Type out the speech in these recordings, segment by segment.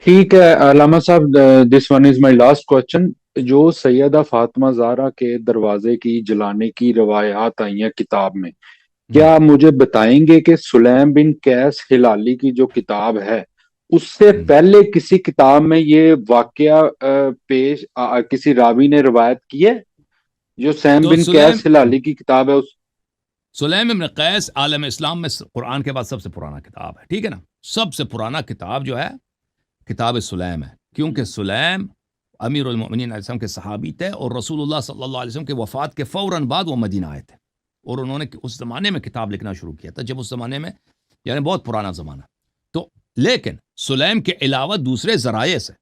ٹھیک ہے علامہ صاحب، this one is my last question. جو سیدہ فاطمہ زہرا کے دروازے کی جلانے کی روایات آئی ہیں کتاب میں، جی کیا مجھے بتائیں گے کہ سلیم بن قیس ہلالی کی جو کتاب ہے اس سے ہم۔ پہلے کسی کتاب میں یہ واقعہ کسی راوی نے روایت کی ہے؟ جو سیم تو بن سلیم قیس ہلالی کی کتاب ہے اس. سلیم ابن قیس عالم اسلام میں قرآن کے بعد سب سے پرانا کتاب ہے، ٹھیک ہے نا؟ سب سے پرانا کتاب جو ہے کتاب سلیم ہے، کیونکہ سلیم امیر المؤمنین علیہ السلام کے صحابی تھے، اور رسول اللہ صلی اللہ علیہ وسلم کے وفات کے فوراً بعد وہ مدینہ آئے تھے، اور انہوں نے اس زمانے میں کتاب لکھنا شروع کیا تھا، جب اس زمانے میں یعنی بہت پرانا زمانہ. تو لیکن سلیم کے علاوہ دوسرے ذرائع سے،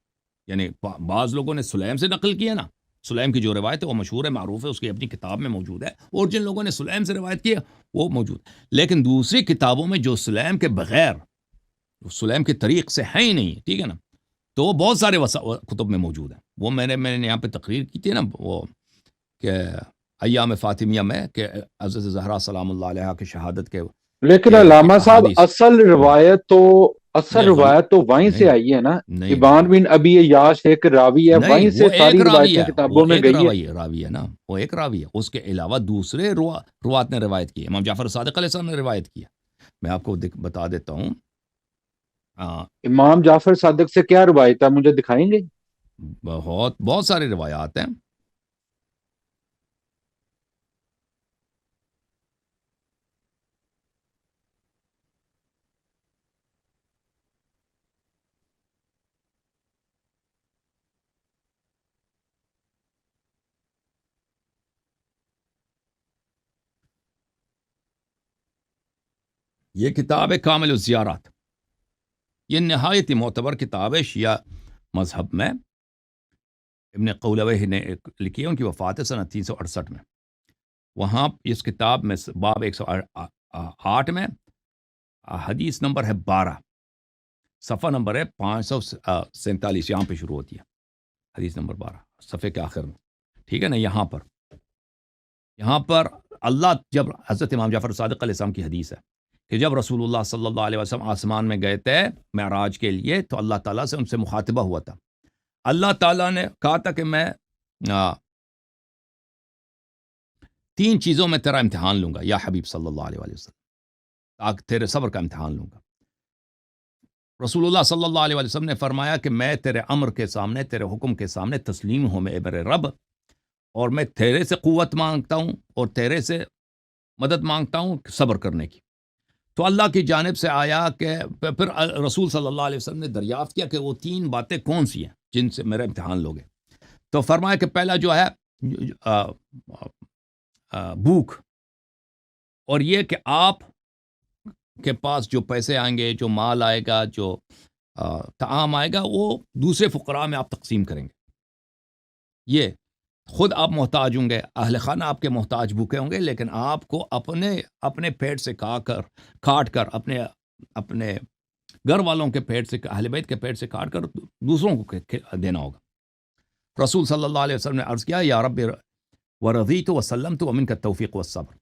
یعنی بعض لوگوں نے سلیم سے نقل کیا نا، سلیم کی جو روایت ہے وہ مشہور ہے، معروف ہے، اس کی اپنی کتاب میں موجود ہے، اور جن لوگوں نے سلیم سے روایت کی ہے وہ موجود. لیکن دوسری کتابوں میں جو سلیم کے بغیر، سلیم کے طریق سے ہے ہی نہیں، ٹھیک ہے نا، تو وہ بہت سارے کتب میں موجود ہیں. وہ میں نے یہاں پہ تقریر کی تھی نا، وہ کہ ایام فاطمیہ میں کہ حضرت زہرا سلام اللہ علیہ کی شہادت لیکن کے علامہ صاحب، احادیث. اصل نہیں روایت تو وہیں سے نہیں آئی ہے نا. نہیں ابان نہیں بن ابی عیاش ایک راوی ہے، نہیں، وہیں سے وہ ایک ساری راوی روایتیں ہے، وہ کتابوں میں ایک گئی ہے. راوی ہے نا، وہ ایک راوی ہے، اس کے علاوہ دوسرے روات نے روایت کی ہے. امام جعفر صادق علیہ السلام نے روایت کی ہے. میں آپ کو بتا دیتا ہوں. آ، امام جعفر صادق سے کیا روایت ہے، مجھے دکھائیں گے؟ بہت بہت سارے روایات ہیں. یہ کتاب ہے کامل الزیارات، یہ نہایت ہی معتبر کتاب ہے شیعہ مذہب میں. ابن قولوی نے لکھی ہے، ان کی وفات ہے سنہ 368 میں. وہاں اس کتاب میں باب 108 میں حدیث نمبر ہے 12، صفحہ نمبر ہے 547، یہاں پہ شروع ہوتی ہے حدیث نمبر 12 صفحے کے آخر میں، ٹھیک ہے نا. یہاں پر اللہ، جب حضرت امام جعفر صادق علیہ السلام کی حدیث ہے کہ جب رسول اللہ صلی اللہ علیہ وسلم آسمان میں گئے تھے معراج کے لیے، تو اللہ تعالیٰ سے ان سے مخاطبہ ہوا تھا. اللہ تعالیٰ نے کہا تھا کہ میں 3 چیزوں میں تیرا امتحان لوں گا یا حبیب صلی اللہ علیہ وسلم، تاکہ تیرے صبر کا امتحان لوں گا. رسول اللہ صلی اللہ علیہ وسلم نے فرمایا کہ میں تیرے امر کے سامنے، تیرے حکم کے سامنے تسلیم ہوں میں میرے رب، اور میں تیرے سے قوت مانگتا ہوں اور تیرے سے مدد مانگتا ہوں صبر کرنے کی. تو اللہ کی جانب سے آیا کہ پھر رسول صلی اللہ علیہ وسلم نے دریافت کیا کہ وہ 3 باتیں کون سی ہیں جن سے میرا امتحان لوگے. تو فرمایا کہ پہلا جو ہے بھوک، اور یہ کہ آپ کے پاس جو پیسے آئیں گے، جو مال آئے گا، جو طعام آئے گا، وہ دوسرے فقراء میں آپ تقسیم کریں گے. یہ خود آپ محتاج ہوں گے، اہل خانہ آپ کے محتاج بھوکے ہوں گے، لیکن آپ کو اپنے پیٹ سے کاٹ کر اپنے گھر والوں کے پیٹ سے، اہل بیت کے پیٹ سے کاٹ کر دوسروں کو دینا ہوگا. رسول صلی اللہ علیہ وسلم نے عرض کیا یا رب ورضیت وسلمت ومنک التوفیق والصبر،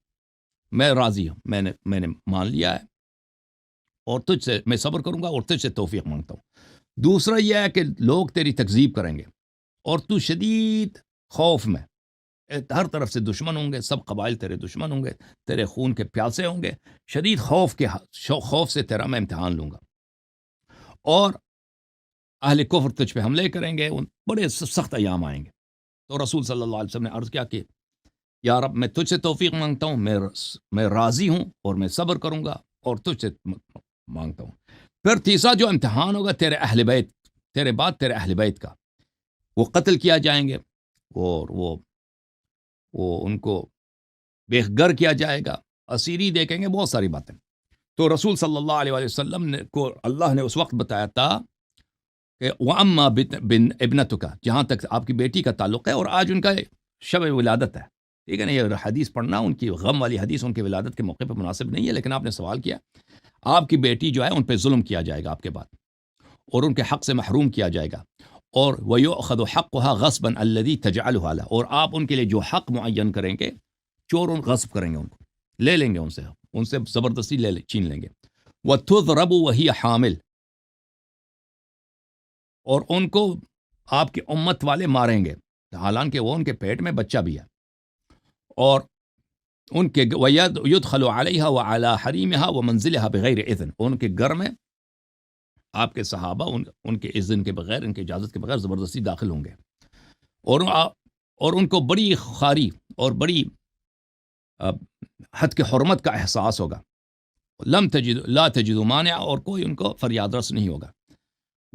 میں راضی ہوں، میں نے مان لیا ہے، اور تجھ سے میں صبر کروں گا اور تجھ سے توفیق مانگتا ہوں. دوسرا یہ ہے کہ لوگ تیری تکذیب کریں گے اور تو شدید خوف میں، ہر طرف سے دشمن ہوں گے، سب قبائل تیرے دشمن ہوں گے، تیرے خون کے پیاسے ہوں گے، شدید خوف سے تیرا میں امتحان لوں گا. اور اہل کفر تجھ پہ حملے کریں گے، بڑے سخت ایام آئیں گے. تو رسول صلی اللہ علیہ وسلم نے عرض کیا کہ یا رب میں تجھ سے توفیق مانگتا ہوں، میں راضی ہوں اور میں صبر کروں گا اور تجھ سے مانگتا ہوں. پھر تیسرا جو امتحان ہوگا تیرے اہل بیت، تیرے بعد تیرے اہل بیت کا، وہ قتل کیا جائیں گے، اور وہ ان کو بے گھر کیا جائے گا، اسیری دیکھیں گے، بہت ساری باتیں. تو رسول صلی اللہ علیہ وسلم کو اللہ نے اس وقت بتایا تھا کہ وَأَمَّا بِنْ ابْنَتُكَ، جہاں تک آپ کی بیٹی کا تعلق ہے، اور آج ان کا شب ولادت ہے، ٹھیک ہے نا. یہ حدیث پڑھنا، ان کی غم والی حدیث ان کی ولادت کے موقع پہ مناسب نہیں ہے، لیکن آپ نے سوال کیا. آپ کی بیٹی جو ہے ان پہ ظلم کیا جائے گا آپ کے بعد، اور ان کے حق سے محروم کیا جائے گا، اور وَيُؤْخَذُ حَقُّهَا غَصْبًا الَّذِي تَجْعَلُهَا لَهَا، اور آپ ان کے لیے جو حق معین کریں گے، چور ان غصب کریں گے، ان کو لے لیں گے، ان سے زبردستی چھین لیں گے. وَتُضْرَبُ وَهِيَ حامل، اور ان کو آپ کی امت والے ماریں گے، حالانکہ وہ ان کے پیٹ میں بچہ بھی ہے، اور ان کے یدخل علیہا وعلی حریمہا ومنزلہا بغیر اذن، ان کے گھر میں آپ کے صحابہ ان کے اذن کے بغیر، ان کی اجازت کے بغیر زبردستی داخل ہوں گے، اور ان کو بڑی خواری اور بڑی حد کے حرمت کا احساس ہوگا، لا تجد مانع، اور کوئی ان کو فریاد رس نہیں ہوگا،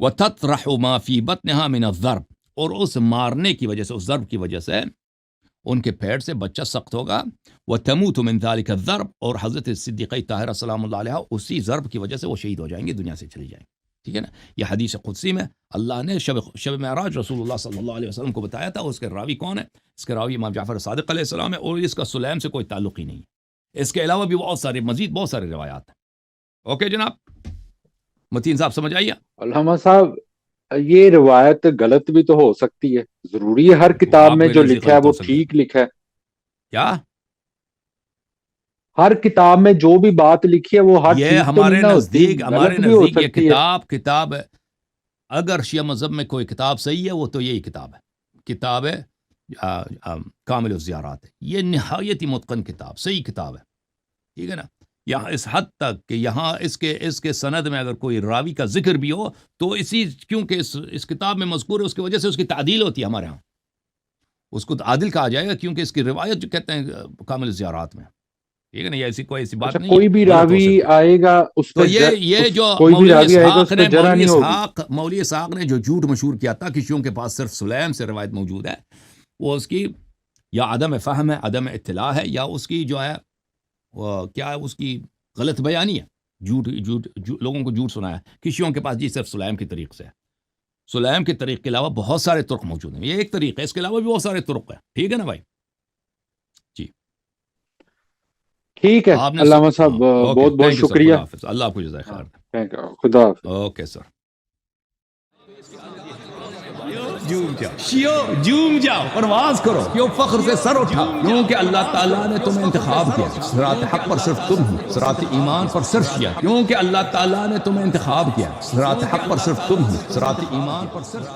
وتطرح ما فی بطنها من الضرب، اور اس مارنے کی وجہ سے، اس ضرب کی وجہ سے ان کے پیٹ سے بچہ سخت ہوگا، وتموت من ذلك الضرب، اور حضرت صدیقہ طاہرہ سلام اللہ علیہ اسی ضرب کی وجہ سے وہ شہید ہو جائیں گے، دنیا سے چلی جائیں گے، ٹھیک ہے نا۔ یہ حدیث قدسی میں اللہ نے شب معراج رسول اللہ صلی اللہ علیہ وسلم کو بتایا تھا، اس کے راوی کون ہے؟ اس کے راوی امام جعفر صادق علیہ السلام ہے، اور اس کا سلیم سے کوئی تعلق ہی نہیں ہے، اس کے علاوہ بھی مزید بہت سارے روایات ہیں۔ اوکے جناب، متین صاحب سمجھ آئیے؟ علامہ صاحب یہ روایت غلط بھی تو ہو سکتی ہے، ضروری ہے ہر تو کتاب آپ میں کے جو نزدیک لکھا ہے غلط ہو وہ سکتا ہے ٹھیک لکھا ہے؟ کیا؟ ہر کتاب میں جو بھی بات لکھی ہے وہ ہر یہ ٹھیک تو نہیں نہ ہوتی، ہمارے غلط بھی ہو نزدیک یہ سکتی ہے۔ کتاب اگر شیعہ مذہب میں کوئی کتاب صحیح ہے وہ تو یہی کتاب ہے، کتاب ہے کامل الزیارات ہے، یہ نہایت ہی متقن کتاب، صحیح کتاب ہے، ٹھیک ہے نا۔ یہاں اس حد تک کہ یہاں اس کے سند میں اگر کوئی راوی کا ذکر بھی ہو تو کیونکہ اس کتاب میں مذکور ہے، اس کی وجہ سے اس کی تعدیل ہوتی ہے ہمارے ہاں، اس کو عادل کہا جائے گا، کیونکہ اس کی روایت جو کہتے ہیں کامل الزیارات میں، ٹھیک ہے نا، یہ کوئی ایسی بات اچھا نہیں کوئی ہے بھی غلط ہو راوی سکتی ہے۔ آئے گا اس تو پہ یہ جو کوئی بھی مولوی راوی آئے گا اسحاق اس پہ جرح نہیں ہوگی۔ مولوی اسحاق نے جو جھوٹ مشہور کیا تھا کہ شیعوں کے پاس صرف سلیم سے روایت موجود ہے، وہ اس کی یا عدم فہم ہے، عدم اطلاع ہے، یا اس کی جو ہے کیا ہے، اس کی غلط بیانی ہے، جھوٹ لوگوں کو جھوٹ سنایا کہ شیعوں کے پاس جی صرف سلیم کے طریق سے ہے۔ سلیم کے طریق کے علاوہ بہت سارے طرق موجود ہیں، یہ ایک طریق ہے، اس کے علاوہ بھی بہت سارے طرق ہیں، ٹھیک ہے نا بھائی جی۔ ٹھیک ہے آپ نے علامہ صاحب، اوکے، بہت بہت تھینک یو سر، شکریہ۔ خدا حافظ، اللہ آپ کو جزائے خیر دے۔ تھینک یو، خدا حافظ۔ Okay sir. جوم جاؤ، پرواز کرو، کیوں فخر سے سر اٹھا، کیونکہ اللہ تعالیٰ نے تمہیں انتخاب کیا، صراط حق پر صرف تم ہو، صراط ایمان پر صرف شیعہ، کیونکہ اللہ تعالیٰ نے تمہیں انتخاب کیا، صراط حق پر صرف تم ہو، صراط ایمان پر صرف